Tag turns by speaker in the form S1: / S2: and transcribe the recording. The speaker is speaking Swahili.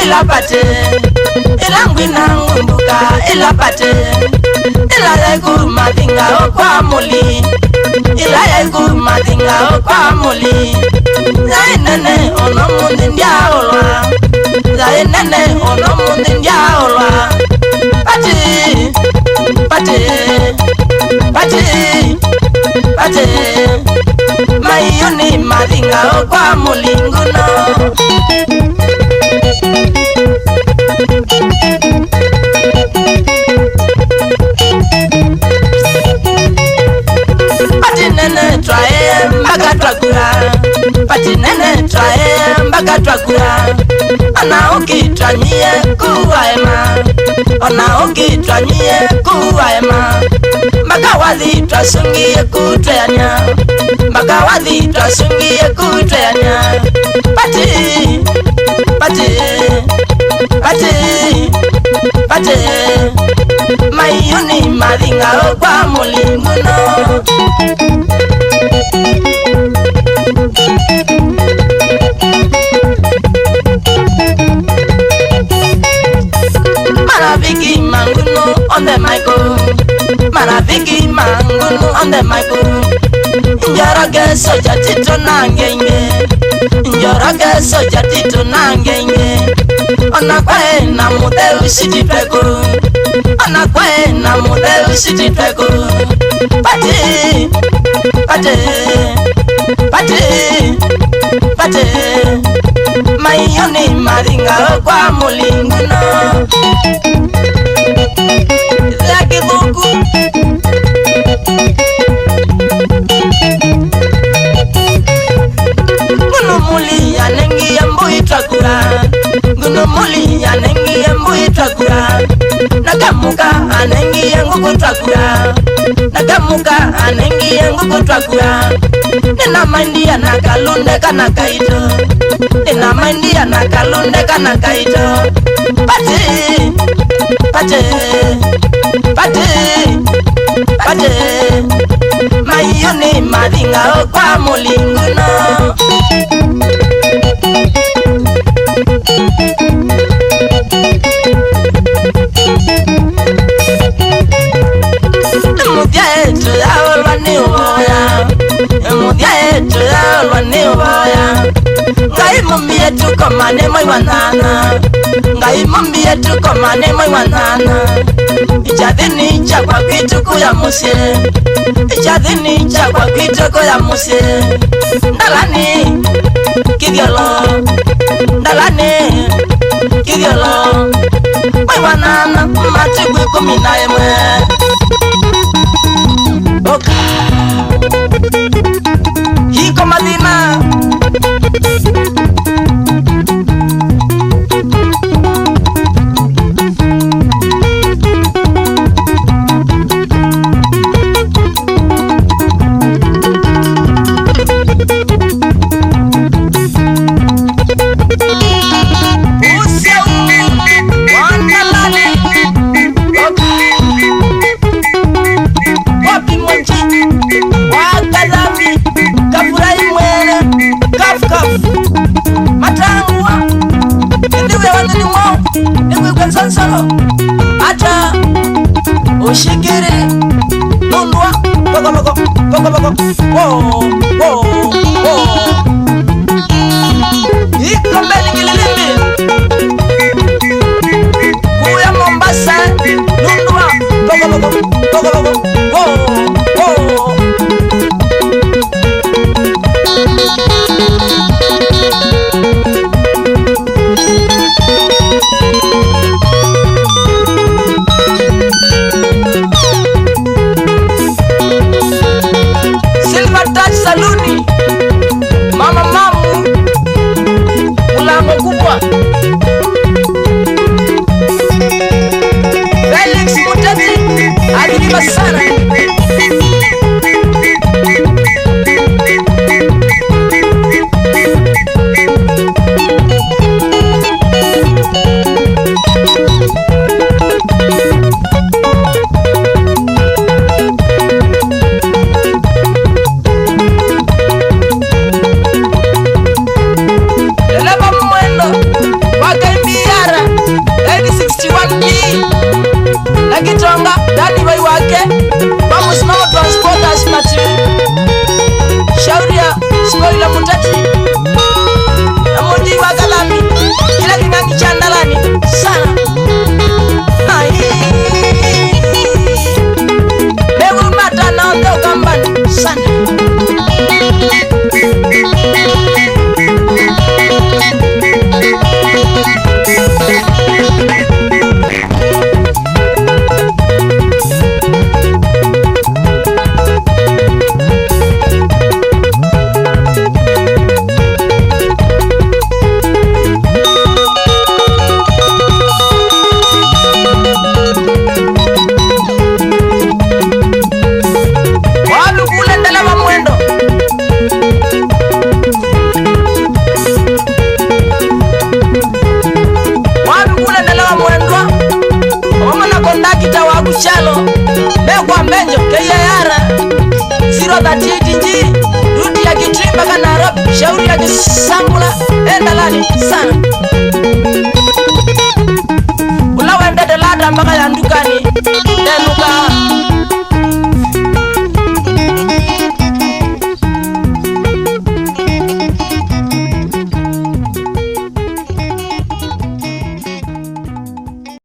S1: ila pate ila ngwina ngumbuka ila pate ila yaiku madinga okwa muli ila yaiku madinga okwa muli zai nene ono mundi ndia olwa zai nene ono mundi ndia olwa pate pate pate pate mayoni madinga okwa muli nguno Patinene twae mbaga twakura Patinene twae mbaga twakura Ona ukitwanyie kuwaema Ona ukitwanyie kuwaema Mbaga wathi twasungie kutweanya Mbaga wathi twasungie kutweanya Pati Pati Pati Pati Mayoni madinga okwa mulinguno Maraviki manguno on the mico Maraviki manguno on the mico Njoroge soja tito nangenge Njoroge soja tito nangenge Ona kwae na mude usitipeko Ona kwae na mude usitipeko Pati Pati Pati Pati Mayoni madinga okwa mulinguno Zaki buku Guno muli ya nengi ya mbui twakura Guno muli ya nengi ya mbui twakura Nakamuka anengi ya nguku twakura Nakamuka anengi ya nguku twakura Nina mandia nakalunde kana kaito Nina mandia nakalunde kana kaito Pati Pati Pati Pati Mayoni madinga okwa mulinguno Mudia etu ya olwa ni uboya Mudia etu ya olwa ni uboya Ngai mumbi etu komane moi wanana Ngai mumbi etu komane moi wanana Ichadhini chakwa kituku ya musie Ichadhini chakwa kituku ya musie Ndalani kivyolo Ndalani kivyolo Moi wanana matigwe kumina emwe Oka Hiko madina Sansalo Ata Ushikiri Nundwa Boko boko Boko boko Wow Wow Wow Iko mbeli ngililimbi Kuya Mombasa Nundwa Boko boko Boko boko Wow Wow Saluni Mama mamu Mula 038G ruti ya Kitrimba ka Nairobi, shauri ya Kisambula enda lali sana. Ula wende delada mpaka ya ndukani denuka